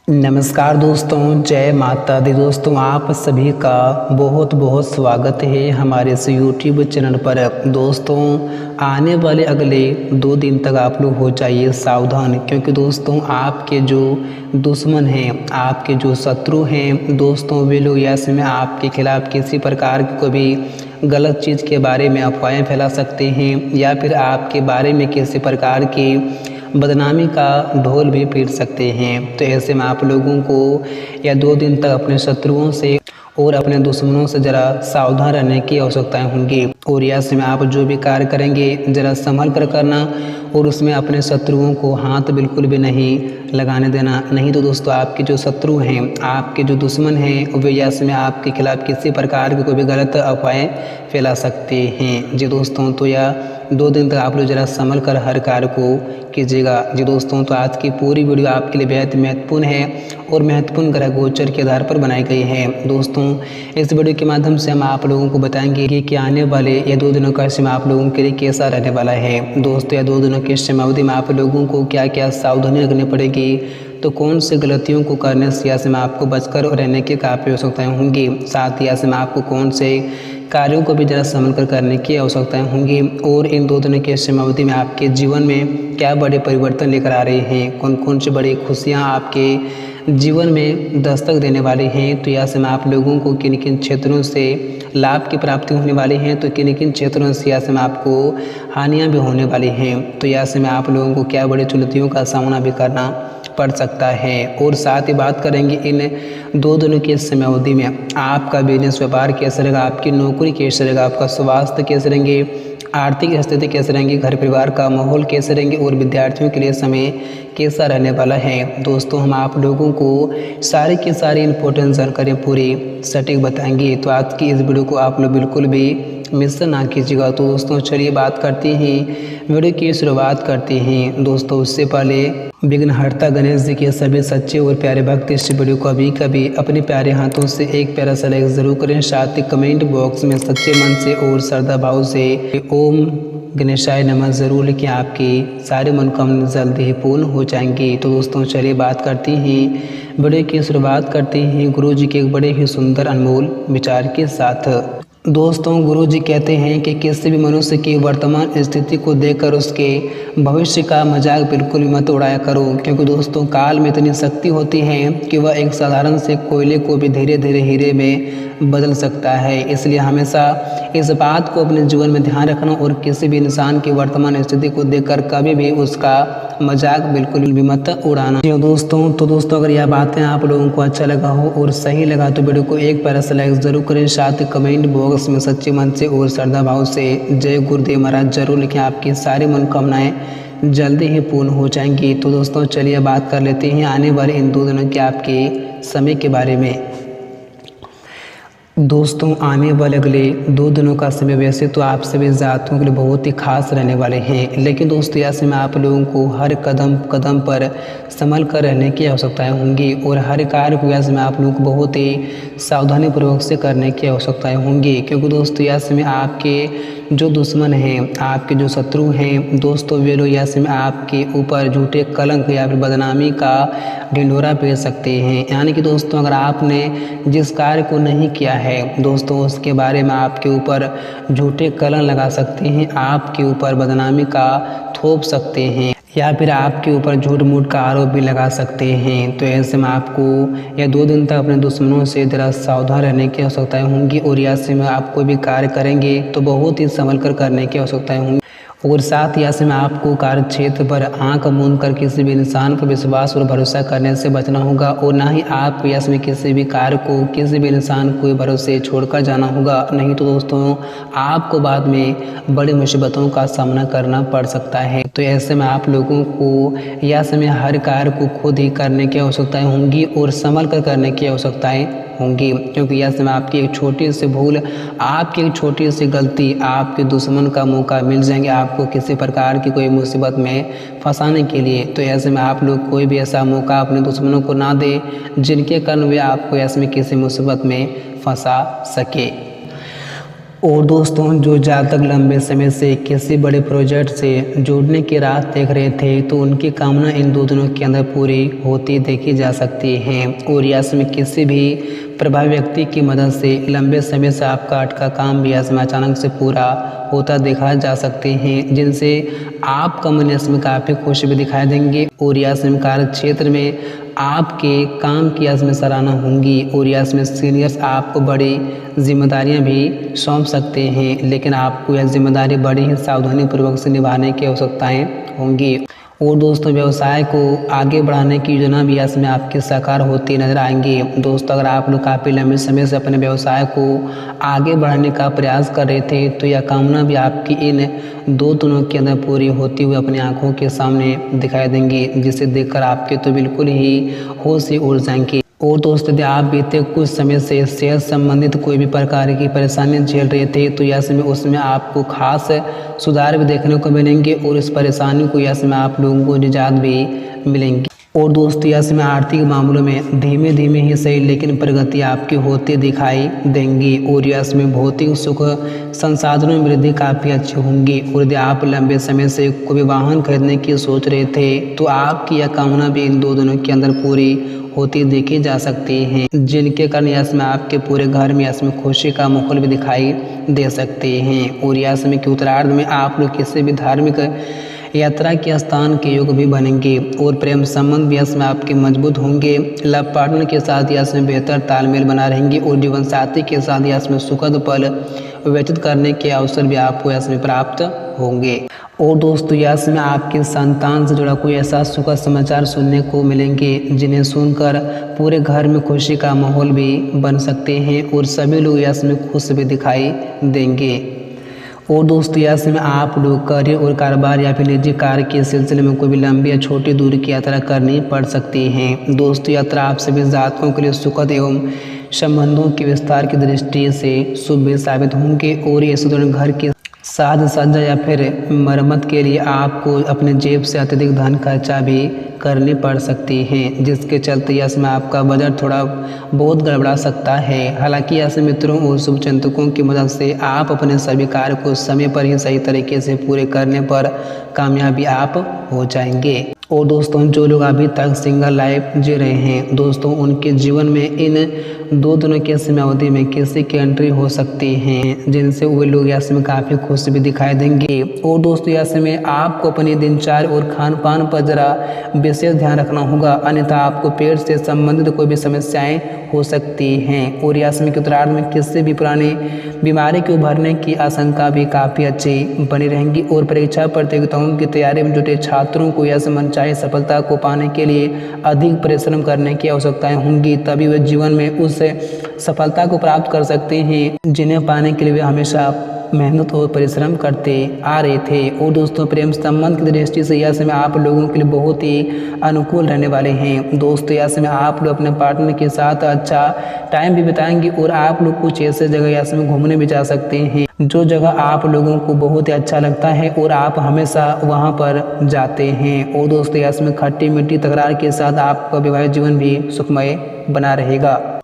नमस्कार दोस्तों, जय माता दी। दोस्तों आप सभी का बहुत बहुत स्वागत है हमारे इस यूट्यूब चैनल पर। दोस्तों आने वाले अगले 2 दिन तक आप लोग हो जाइए सावधान, क्योंकि दोस्तों आपके जो दुश्मन हैं, आपके जो शत्रु हैं दोस्तों, वे लोग ऐसे में आपके खिलाफ किसी प्रकार की कोई भी गलत चीज़ के बारे में अफवाहें फैला सकते हैं या फिर आपके बारे में किसी प्रकार की बदनामी का ढोल भी पीट सकते हैं। तो ऐसे में आप लोगों को या 2 दिन तक अपने शत्रुओं से और अपने दुश्मनों से ज़रा सावधान रहने की आवश्यकताएं होंगी। और ऐसे में आप जो भी कार्य करेंगे ज़रा संभल कर करना और उसमें अपने शत्रुओं को हाथ बिल्कुल भी नहीं लगाने देना। नहीं तो दोस्तों आपके जो शत्रु हैं, आपके जो दुश्मन हैं, वे ऐसे में आपके खिलाफ किसी प्रकार की कोई भी गलत अफवाहें फैला सकते हैं। जी दोस्तों, तो यह 2 दिन तक आप लोग ज़रा संभल कर हर कार्य को कीजिएगा। जी दोस्तों, तो आज की पूरी वीडियो आपके लिए बेहद महत्वपूर्ण है और महत्वपूर्ण ग्रह गोचर के आधार पर बनाई गई है। दोस्तों इस वीडियो के माध्यम से हम आप लोगों को बताएंगे कि आने वाले ये 2 दिनों का समय आप लोगों के लिए कैसा रहने वाला है। दोस्तों, यह 2 दिनों की समयावधि में आप लोगों को क्या क्या सावधानी रखनी पड़ेगी, तो कौन से गलतियों को करने से ऐसे में आपको बचकर रहने की काफ़ी आवश्यकताएँ होंगी। साथ ही ऐसे में आपको कौन से कार्यों को भी ज़रा संभल कर करने की आवश्यकताएं होंगी और इन 2 दिनों की समयावधि में आपके जीवन में क्या बड़े परिवर्तन लेकर आ रहे हैं, कौन कौन सी बड़ी खुशियां आपके जीवन में दस्तक देने वाली हैं। तो ऐसे में आप लोगों को किन किन क्षेत्रों से लाभ की प्राप्ति होने वाली हैं, तो किन किन क्षेत्रों से ऐसे में आपको हानियाँ भी होने वाली हैं। तो ऐसे में आप लोगों को क्या बड़ी चुनौतियों का सामना भी करना पड़ सकता है। और साथ ही बात करेंगे इन 2 दिनों की समयावधि में आपका बिजनेस व्यापार कैसे रहेगा, आपकी नौकरी कैसे रहेगा, आपका स्वास्थ्य कैसे रहेंगे, आर्थिक स्थिति कैसे रहेंगी, घर परिवार का माहौल कैसे रहेंगे और विद्यार्थियों के लिए समय कैसा रहने वाला है। दोस्तों हम आप लोगों को सारी की सारी इंपॉर्टेंट जानकारी पूरी सटीक बताएंगे। तो आज की इस वीडियो को आप लोग बिल्कुल भी मिस ना कीजिएगा। तो दोस्तों चलिए बात करते हैं, वीडियो की शुरुआत करते हैं। दोस्तों उससे पहले विघ्नहर्ता गणेश जी के सभी सच्चे और प्यारे भक्त इस वीडियो को अभी कभी अपने प्यारे हाथों से एक प्यारा सा लाइक जरूर करें। साथ ही कमेंट बॉक्स में सच्चे मन से और श्रद्धा भाव से ओम गणेशाय नमः जरूर लिखें, आपकी सारी मनोकामना जल्दी ही पूर्ण हो जाएंगी। तो दोस्तों चलिए बात करते हैं, वीडियो की शुरुआत करते हैं गुरु जी के एक बड़े ही सुंदर अनमोल विचार के साथ। दोस्तों गुरु जी कहते हैं कि किसी भी मनुष्य की वर्तमान स्थिति को देखकर उसके भविष्य का मजाक बिल्कुल भी मत उड़ाया करो, क्योंकि दोस्तों काल में इतनी शक्ति होती है कि वह एक साधारण से कोयले को भी धीरे धीरे हीरे में बदल सकता है। इसलिए हमेशा इस बात को अपने जीवन में ध्यान रखना और किसी भी इंसान की वर्तमान स्थिति को देखकर कभी भी उसका मजाक बिल्कुल भी मत उड़ाना। तो दोस्तों अगर यह बातें आप लोगों को अच्छा लगा हो और सही लगा तो वीडियो को एक प्यारा सा लाइक जरूर करें। साथ ही कमेंट बॉक्स में सच्चे मन से और श्रद्धा भाव से जय गुरुदेव महाराज जरूर लिखें, आपकी सारी मनोकामनाएं जल्दी ही पूर्ण हो जाएंगी। तो दोस्तों चलिए बात कर लेते हैं आने वाले इन 2 दिनों के आपके समय के बारे में। दोस्तों आने वाले अगले 2 दिनों का समय वैसे तो आप सभी जातकों के लिए बहुत ही खास रहने वाले हैं, लेकिन दोस्तों ऐसे में आप लोगों को हर कदम कदम पर संभल कर रहने की आवश्यकताएं होंगी और हर कार्य को ऐसे में आप लोगों को बहुत ही सावधानी पूर्वक से करने की आवश्यकताएं होंगी, क्योंकि दोस्तों ऐसे में आपके जो दुश्मन हैं, आपके जो शत्रु हैं दोस्तों, वे लोग ऐसे में आपके ऊपर झूठे कलंक या फिर बदनामी का ढिंढोरा पीट सकते हैं। यानी कि दोस्तों अगर आपने जिस कार्य को नहीं किया है दोस्तों, उसके बारे में आपके ऊपर झूठे कलंक लगा सकते हैं, आपके ऊपर बदनामी का थोप सकते हैं या फिर आपके ऊपर झूठ मूठ का आरोप भी लगा सकते हैं। तो ऐसे में आपको या 2 दिन तक अपने दुश्मनों से जरा सावधान रहने की आवश्यकताएं होंगी और ऐसे में आप कोई भी कार्य करेंगे तो बहुत ही संभल कर करने की आवश्यकताएं होंगी। और साथ ही ऐसे में आपको कार्य क्षेत्र पर आंख मूंद कर किसी भी इंसान पर विश्वास और भरोसा करने से बचना होगा और ना ही आपको ऐसे में किसी भी कार्य को किसी भी इंसान को भरोसे छोड़कर जाना होगा। नहीं तो दोस्तों आपको बाद में बड़ी मुसीबतों का सामना करना पड़ सकता है। तो ऐसे में आप लोगों को ऐसे में हर कार्य को खुद ही करने की आवश्यकताएं होंगी और संभल कर करने की आवश्यकताएं होंगी, क्योंकि ऐसे में आपकी एक छोटी सी भूल, आपकी एक छोटी सी गलती आपके दुश्मन का मौका मिल जाएंगे आपको किसी प्रकार की कोई मुसीबत में फंसाने के लिए। तो ऐसे में आप लोग कोई भी ऐसा मौका अपने दुश्मनों को ना दे जिनके कारण वे आपको ऐसे में किसी मुसीबत में फंसा सके। और दोस्तों, जो जातक लंबे समय से किसी बड़े प्रोजेक्ट से जुड़ने की राह देख रहे थे तो उनकी कामना इन 2 दिनों के अंदर पूरी होती देखी जा सकती है। और यस में किसी भी प्रभावी व्यक्ति की मदद से लंबे समय से आपका अटका काम भी यस में अचानक से पूरा होता देखा जा सकते हैं, जिनसे आपका मन यस में काफ़ी खुश भी दिखाई देंगे। और यस में कार्य क्षेत्र में आपके काम की यस में सराहना होंगी और यस में सीनियर्स आपको बड़ी जिम्मेदारियां भी सौंप सकते हैं, लेकिन आपको यह जिम्मेदारी बड़ी ही सावधानी पूर्वक से निभाने की आवश्यकताएं होंगी। और दोस्तों, व्यवसाय को आगे बढ़ाने की योजना भी यस में आपकी साकार होती नजर आएंगी। दोस्तों, अगर आप लोग काफ़ी लंबे समय से अपने व्यवसाय को आगे बढ़ाने का प्रयास कर रहे थे तो यह कामना भी आपकी इन 2 दिनों के अंदर पूरी होती हुई अपनी आंखों के सामने दिखाई देंगी, जिसे देखकर आपके तो बिल्कुल ही होश ही उड़ जाएंगे। और दोस्तों, यदि आप बीते कुछ समय से सेहत संबंधित कोई भी प्रकार की परेशानियां झेल रहे थे तो यस में उसमें आपको खास सुधार भी देखने को मिलेंगे और इस परेशानी को यस में आप लोगों को निजात भी मिलेंगी। और दोस्तों, यस में आर्थिक मामलों में धीमे धीमे ही सही लेकिन प्रगति आपकी होती दिखाई देंगी और यस में भौतिक सुख संसाधनों में वृद्धि काफ़ी अच्छी होंगी। और यदि आप लंबे समय से कोई वाहन खरीदने की सोच रहे थे तो आपकी यह कामना भी इन 2 दिनों के अंदर पूरी होती देखी जा सकती हैं, जिनके कारण यस में आपके पूरे घर में यस में खुशी का माहौल भी दिखाई दे सकते हैं। और यस में के उत्तरार्ध में आप लोग किसी भी धार्मिक यात्रा के स्थान के योग भी बनेंगे और प्रेम संबंध भी यस में आपके मजबूत होंगे। लव पार्टनर के साथ यस में बेहतर तालमेल बना रहेंगे और जीवन साथी के साथ यस में सुखद पल व्यतीत करने के अवसर भी आपको यस में प्राप्त होंगे। और दोस्तों, यस में आपके संतान से जुड़ा कोई ऐसा सुखद समाचार सुनने को मिलेंगे जिन्हें सुनकर पूरे घर में खुशी का माहौल भी बन सकते हैं और सभी लोग यस में खुश भी दिखाई देंगे। और दोस्तों, यस में आप लोग करियर और कारोबार या फिर निजी कार्य के सिलसिले में कोई भी लंबी या छोटी दूरी की यात्रा करनी पड़ सकती है। दोस्तों, यात्रा आप सभी जातकों के लिए सुखद एवं संबंधों के विस्तार की दृष्टि से शुभ भी साबित होंगे और ये सुदृढ़ घर के साज सज्जा या फिर मरम्मत के लिए आपको अपने जेब से अत्यधिक धन खर्चा भी करनी पड़ सकती है, जिसके चलते यस में आपका बजट थोड़ा बहुत गड़बड़ा सकता है। हालांकि यस मित्रों और शुभचिंतकों की मदद से आप अपने सभी कार्य को समय पर ही सही तरीके से पूरे करने पर कामयाबी आप हो जाएंगे। और दोस्तों, जो लोग अभी तक सिंगल लाइफ जी रहे हैं दोस्तों, उनके जीवन में इन 2 दिनों के समयावधि में किसी की एंट्री हो सकती है, जिनसे वे लोग यस में काफ़ी खुश भी दिखाई देंगे। और दोस्तों, यस में आपको अपनी दिनचर्या और खान पान पर जरा विशेष ध्यान रखना होगा, अन्यथा आपको पेट से संबंधित कोई भी समस्याएं हो सकती हैं। और यस में के उत्तरार्ध में किसी भी पुरानी बीमारी के उभरने की आशंका भी काफ़ी अच्छी बनी रहेंगी और परीक्षा प्रतियोगिताओं की तैयारी में जुटे छात्रों को यस मनचाही सफलता को पाने के लिए अधिक परिश्रम करने की आवश्यकताएं होंगी, तभी वे जीवन में उस सफलता को प्राप्त कर सकते हैं जिन्हें पाने के लिए वे हमेशा मेहनत और परिश्रम करते आ रहे थे। और दोस्तों, प्रेम संबंध की दृष्टि से यस में आप लोगों के लिए बहुत ही अनुकूल रहने वाले हैं। दोस्तों, यस में आप लोग अपने पार्टनर के साथ अच्छा टाइम भी बिताएंगे और आप लोग कुछ ऐसे जगह यस में घूमने भी जा सकते हैं जो जगह आप लोगों को बहुत ही अच्छा लगता है और आप हमेशा वहां पर जाते हैं। और दोस्तों, यस में खट्टी मीठी तकरार के साथ आपका वैवाहिक जीवन भी सुखमय बना रहेगा।